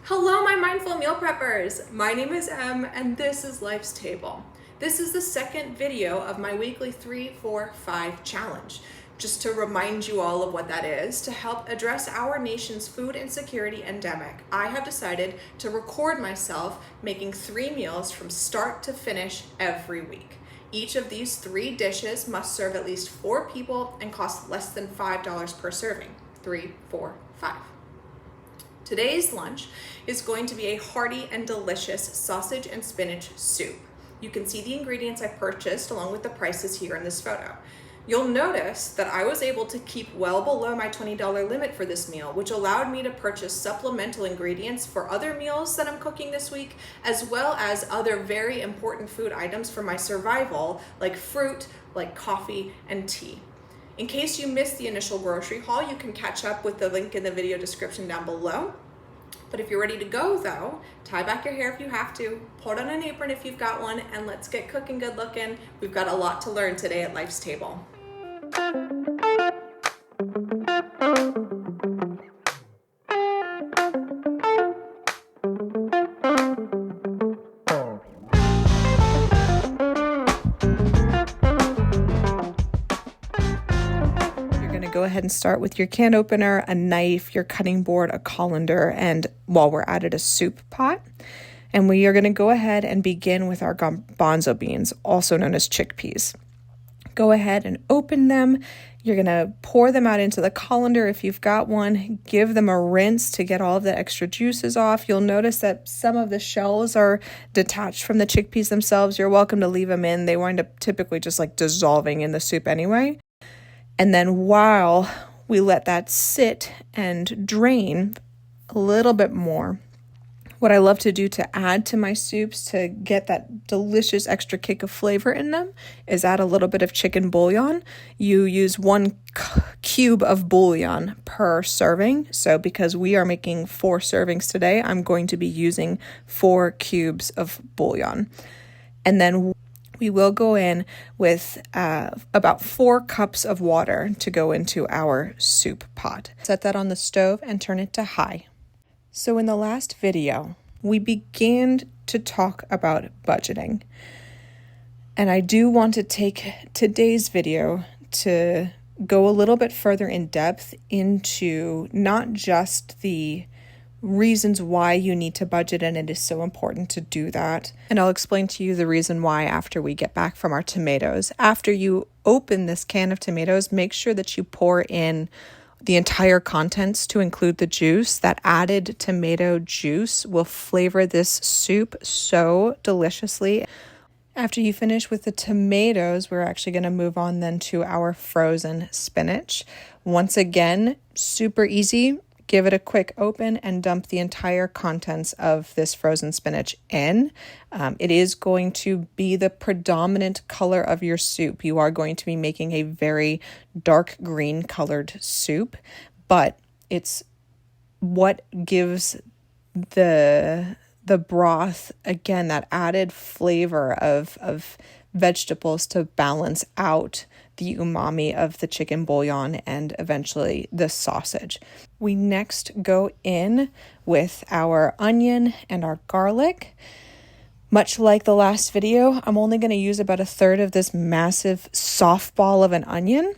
Hello, my mindful meal preppers. My name is Em, and this is Life's Table. This is the second video of my weekly 3, 4, 5 challenge. Just to remind you all of what that is, to help address our nation's food insecurity endemic, I have decided to record myself making 3 meals from start to finish every week. Each of these 3 dishes must serve at least 4 people and cost less than $5 per serving. 3, 4, 5. Today's lunch is going to be a hearty and delicious sausage and spinach soup. You can see the ingredients I purchased along with the prices here in this photo. You'll notice that I was able to keep well below my $20 limit for this meal, which allowed me to purchase supplemental ingredients for other meals that I'm cooking this week, as well as other very important food items for my survival, like fruit, like coffee, and tea. In case you missed the initial grocery haul, you can catch up with the link in the video description down below. But if you're ready to go though, tie back your hair if you have to, put on an apron if you've got one, and let's get cooking good looking. We've got a lot to learn today at Life's Table. Go ahead and start with your can opener, a knife, your cutting board, a colander, and while we're at it, a soup pot. And we are going to go ahead and begin with our garbanzo beans, also known as chickpeas. Go ahead and open them. You're going to pour them out into the colander if you've got one. Give them a rinse to get all of the extra juices off. You'll notice that some of the shells are detached from the chickpeas themselves. You're welcome to leave them in. They wind up typically just like dissolving in the soup anyway. And then while we let that sit and drain a little bit more, what I love to do to add to my soups to get that delicious extra kick of flavor in them is add a little bit of chicken bouillon. You use 1 cube of bouillon per serving. So because we are making 4 servings today, I'm going to be using 4 cubes of bouillon. And then we will go in with about 4 cups of water to go into our soup pot. Set that on the stove and turn it to high. So in the last video, we began to talk about budgeting. And I do want to take today's video to go a little bit further in depth into not just the reasons why you need to budget, and it is so important to do that. And I'll explain to you the reason why after we get back from our tomatoes. After you open this can of tomatoes, make sure that you pour in the entire contents to include the juice. That added tomato juice will flavor this soup so deliciously. After you finish with the tomatoes, we're actually going to move on then to our frozen spinach. Once again, super easy. Give it a quick open and dump the entire contents of this frozen spinach in. It is going to be the predominant color of your soup. You are going to be making a very dark green colored soup, but it's what gives the broth, again, that added flavor of vegetables to balance out the umami of the chicken bouillon and eventually the sausage. We next go in with our onion and our garlic. Much like the last video, I'm only going to use about 1/3 of this massive softball of an onion.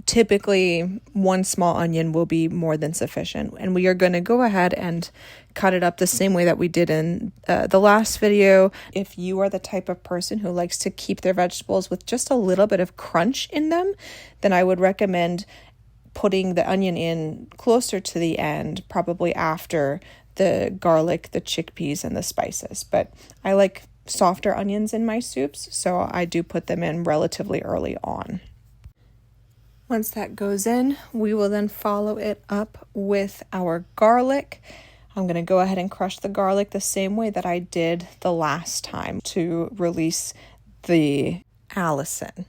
Typically, 1 small onion will be more than sufficient. And we are going to go ahead and cut it up the same way that we did in the last video. If you are the type of person who likes to keep their vegetables with just a little bit of crunch in them, then I would recommend putting the onion in closer to the end, probably after the garlic, the chickpeas, and the spices. But I like softer onions in my soups, so I do put them in relatively early on. Once that goes in, we will then follow it up with our garlic. I'm going to go ahead and crush the garlic the same way that I did the last time to release the allicin.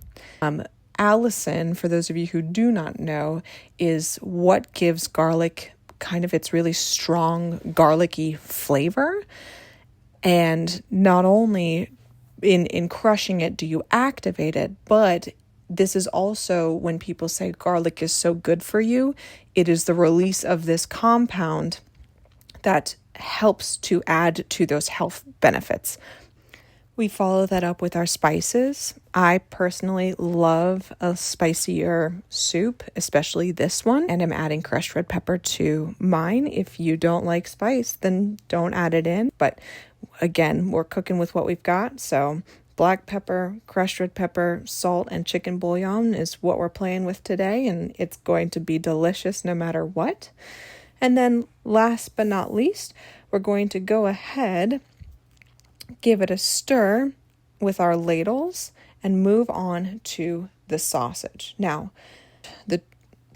Allicin, for those of you who do not know, is what gives garlic kind of its really strong garlicky flavor. And not only in crushing it do you activate it, but this is also when people say garlic is so good for you, it is the release of this compound that helps to add to those health benefits. We follow that up with our spices. I personally love a spicier soup, especially this one, and I'm adding crushed red pepper to mine. If you don't like spice, then don't add it in. But again, we're cooking with what we've got. So black pepper, crushed red pepper, salt, and chicken bouillon is what we're playing with today, and it's going to be delicious no matter what. And then last but not least, we're going to go ahead, give it a stir with our ladles, and move on to the sausage. Now, the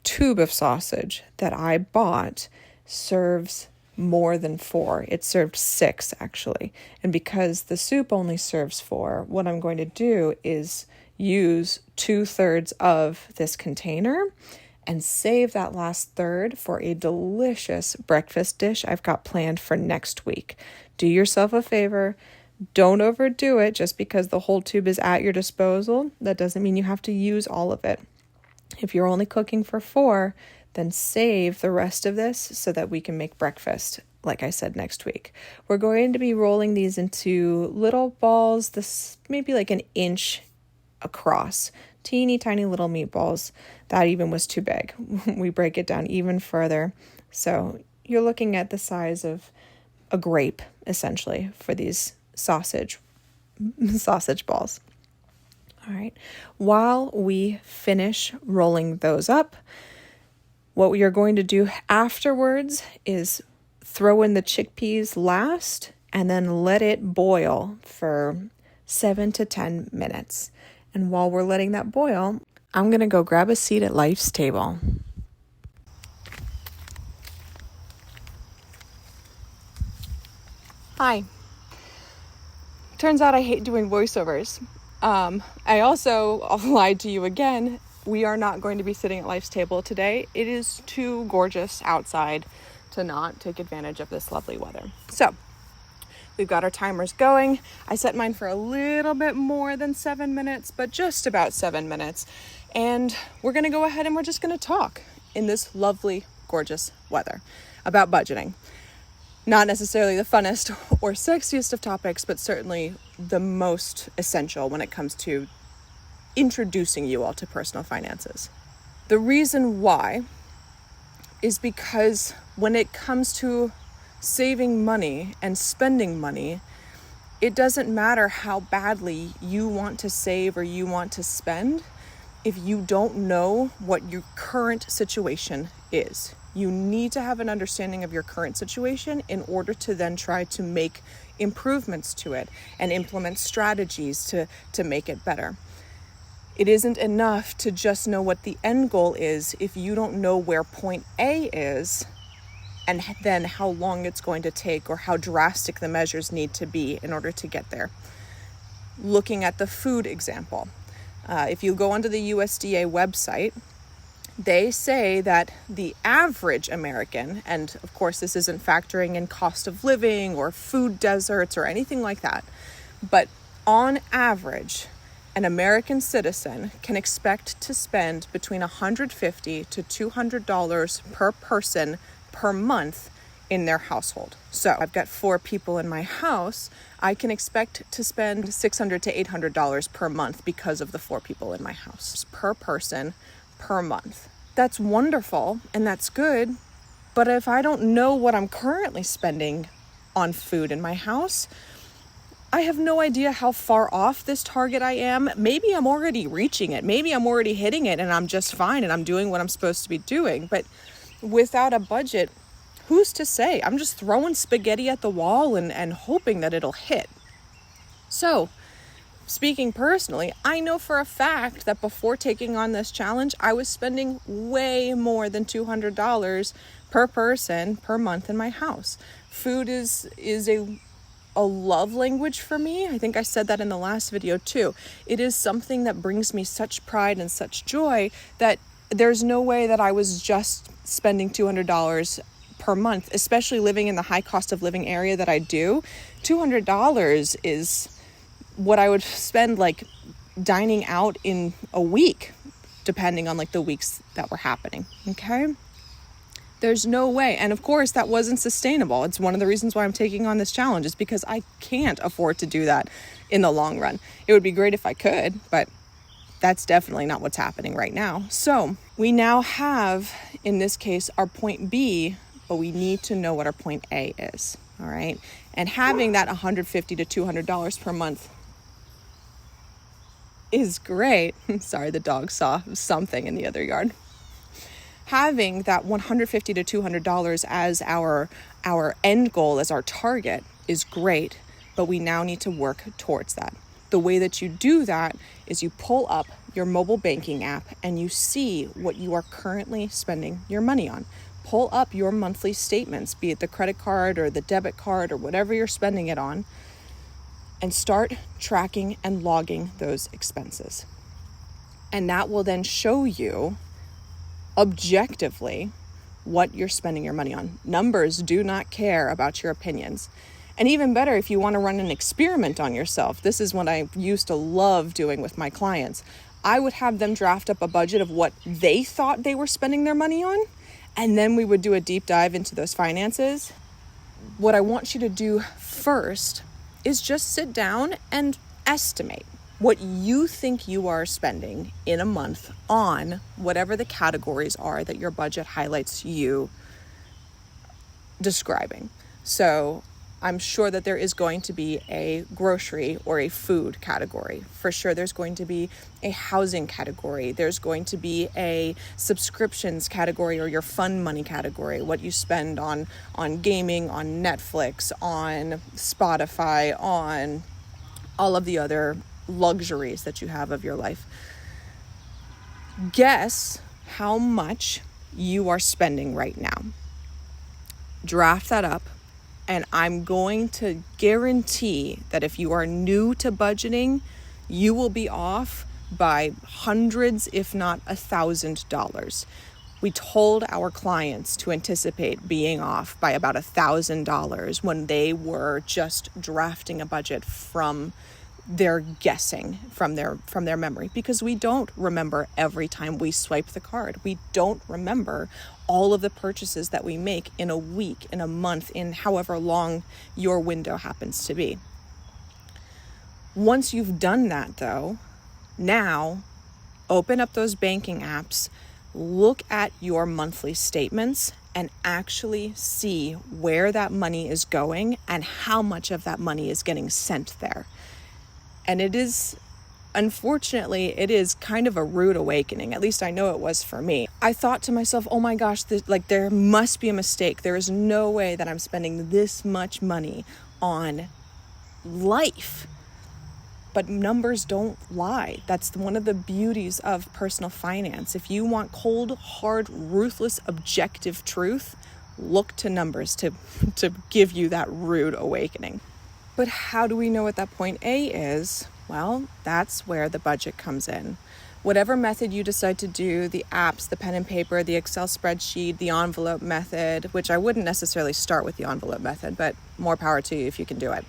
tube of sausage that I bought serves more than 4. It served 6 actually. And because the soup only serves 4, what I'm going to do is use 2/3 of this container and save that last third for a delicious breakfast dish I've got planned for next week. Do yourself a favor. Don't overdo it just because the whole tube is at your disposal. That doesn't mean you have to use all of it. If you're only cooking for 4, then save the rest of this so that we can make breakfast, like I said, next week. We're going to be rolling these into little balls, this maybe like an inch across. Teeny tiny little meatballs. That even was too big. We break it down even further. So you're looking at the size of a grape, essentially, for these sausage balls. All right. While we finish rolling those up, what we are going to do afterwards is throw in the chickpeas last and then let it boil for 7 to 10 minutes. And while we're letting that boil, I'm going to go grab a seat at Life's table. Hi. Turns out I hate doing voiceovers. I also lied to you again. We are not going to be sitting at Life's table today. It is too gorgeous outside to not take advantage of this lovely weather. So we've got our timers going. I set mine for a little bit more than 7 minutes, but just about 7 minutes. And we're going to go ahead and we're just going to talk in this lovely, gorgeous weather about budgeting. Not necessarily the funnest or sexiest of topics, but certainly the most essential when it comes to introducing you all to personal finances. The reason why is because when it comes to saving money and spending money, it doesn't matter how badly you want to save or you want to spend if you don't know what your current situation is. You need to have an understanding of your current situation in order to then try to make improvements to it and implement strategies to make it better. It isn't enough to just know what the end goal is if you don't know where point A is and then how long it's going to take or how drastic the measures need to be in order to get there. Looking at the food example, if you go onto the USDA website, they say that the average American, and of course this isn't factoring in cost of living or food deserts or anything like that, but on average, an American citizen can expect to spend between $150 to $200 per person per month in their household. So I've got 4 people in my house. I can expect to spend $600 to $800 per month because of the 4 people in my house per person per month. That's wonderful and that's good. But if I don't know what I'm currently spending on food in my house, I have no idea how far off this target I am. Maybe I'm already reaching it. Maybe I'm already hitting it and I'm just fine and I'm doing what I'm supposed to be doing. But without a budget, who's to say? I'm just throwing spaghetti at the wall and hoping that it'll hit. So, speaking personally, I know for a fact that before taking on this challenge, I was spending way more than $200 per person per month in my house. Food is a love language for me. I think I said that in the last video too. It is something that brings me such pride and such joy that there's no way that I was just spending $200 per month, especially living in the high cost of living area that I do. $200 is what I would spend like dining out in a week, depending on like the weeks that were happening. Okay. There's no way. And of course, that wasn't sustainable. It's one of the reasons why I'm taking on this challenge, is because I can't afford to do that in the long run. It would be great if I could, but that's definitely not what's happening right now. So we now have, in this case, our point B, but we need to know what our point A is. All right. And having that $150 to $200 per month is great. Sorry, the dog saw something in the other yard. Having that $150 to $200 as our end goal, as our target, is great, but we now need to work towards that. The way that you do that is you pull up your mobile banking app and you see what you are currently spending your money on. Pull up your monthly statements, be it the credit card or the debit card or whatever you're spending it on, and start tracking and logging those expenses. And that will then show you objectively what you're spending your money on. Numbers do not care about your opinions. And even better, if you want to run an experiment on yourself, this is what I used to love doing with my clients. I would have them draft up a budget of what they thought they were spending their money on, and then we would do a deep dive into those finances. What I want you to do first is just sit down and estimate what you think you are spending in a month on whatever the categories are that your budget highlights you describing. So I'm sure that there is going to be a grocery or a food category. For sure, there's going to be a housing category. There's going to be a subscriptions category or your fun money category, what you spend on gaming, on Netflix, on Spotify, on all of the other luxuries that you have of your life. Guess how much you are spending right now. Draft that up. And I'm going to guarantee that if you are new to budgeting, you will be off by hundreds, if not $1,000. We told our clients to anticipate being off by about $1,000 when they were just drafting a budget from their guessing, from their memory, because we don't remember every time we swipe the card. We don't remember all of the purchases that we make in a week, in a month, in however long your window happens to be. Once you've done that though, now open up those banking apps, look at your monthly statements, and actually see where that money is going and how much of that money is getting sent there. And it is, unfortunately, it is kind of a rude awakening. At least I know it was for me. I thought to myself, oh my gosh, there must be a mistake. There is no way that I'm spending this much money on life. But numbers don't lie. That's one of the beauties of personal finance. If you want cold, hard, ruthless, objective truth, look to numbers to give you that rude awakening. But how do we know what that point A is? Well, that's where the budget comes in. Whatever method you decide to do, the apps, the pen and paper, the Excel spreadsheet, the envelope method, which I wouldn't necessarily start with the envelope method, but more power to you if you can do it.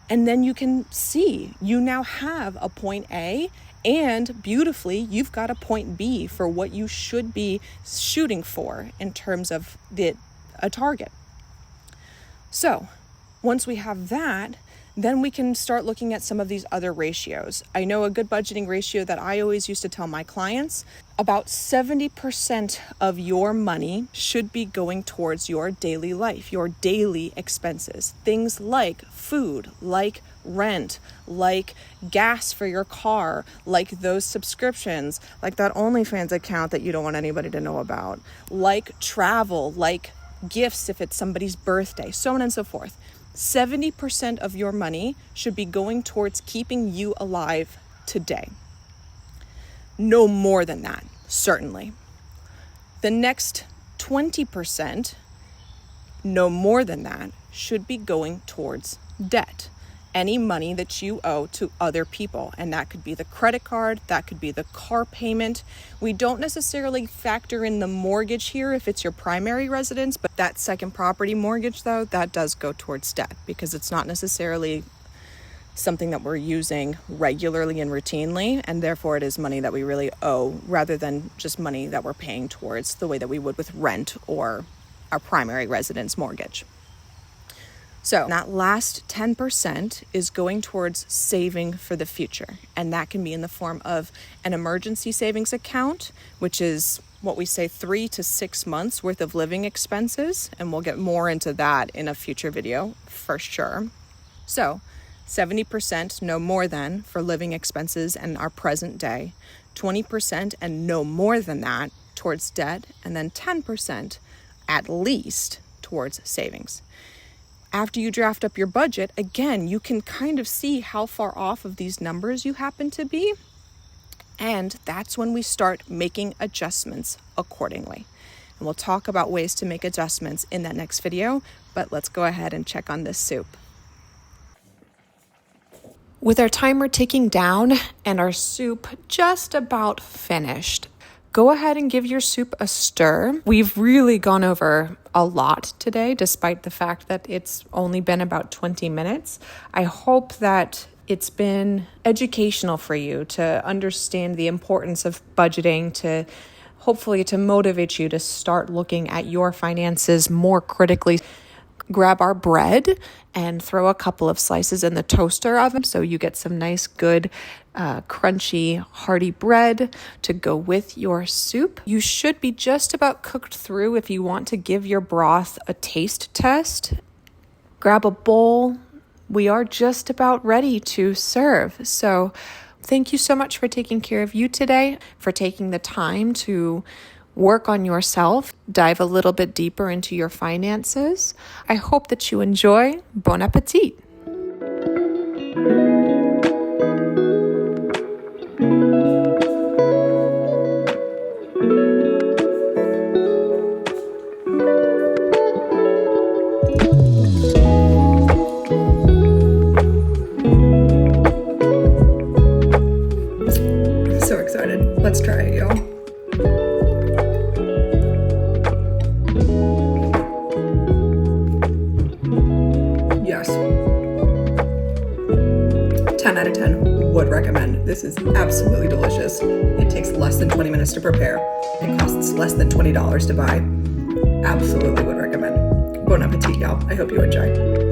And then you can see you now have a point A, and beautifully, you've got a point B for what you should be shooting for in terms of a target. So once we have that, then we can start looking at some of these other ratios. I know a good budgeting ratio that I always used to tell my clients, about 70% of your money should be going towards your daily life, your daily expenses. Things like food, like rent, like gas for your car, like those subscriptions, like that OnlyFans account that you don't want anybody to know about, like travel, like gifts if it's somebody's birthday, so on and so forth. 70% of your money should be going towards keeping you alive today. No more than that, certainly. The next 20%, no more than that, should be going towards debt. Any money that you owe to other people. And that could be the credit card, that could be the car payment. We don't necessarily factor in the mortgage here if it's your primary residence, but that second property mortgage though, that does go towards debt because it's not necessarily something that we're using regularly and routinely, and therefore it is money that we really owe rather than just money that we're paying towards the way that we would with rent or our primary residence mortgage. So that last 10% is going towards saving for the future. And that can be in the form of an emergency savings account, which is what we say 3 to 6 months worth of living expenses. And we'll get more into that in a future video for sure. So 70%, no more than, for living expenses and our present day, 20% and no more than that towards debt, and then 10% at least towards savings. After you draft up your budget, again, you can kind of see how far off of these numbers you happen to be. And that's when we start making adjustments accordingly. And we'll talk about ways to make adjustments in that next video, but let's go ahead and check on this soup. With our timer ticking down and our soup just about finished, go ahead and give your soup a stir. We've really gone over a lot today, despite the fact that it's only been about 20 minutes. I hope that it's been educational for you to understand the importance of budgeting, to hopefully to motivate you to start looking at your finances more critically. Grab our bread and throw a couple of slices in the toaster oven so you get some nice, good, crunchy, hearty bread to go with your soup. You should be just about cooked through if you want to give your broth a taste test. Grab a bowl. We are just about ready to serve. So thank you so much for taking care of you today, for taking the time to work on yourself, dive a little bit deeper into your finances. I hope that you enjoy. Bon appetit. I'm so excited. Let's try it, y'all. Yes. 10 out of 10 would recommend. This is absolutely delicious. It takes less than 20 minutes to prepare. It costs less than $20 to buy. Absolutely would recommend. Bon appetit, y'all. I hope you enjoy.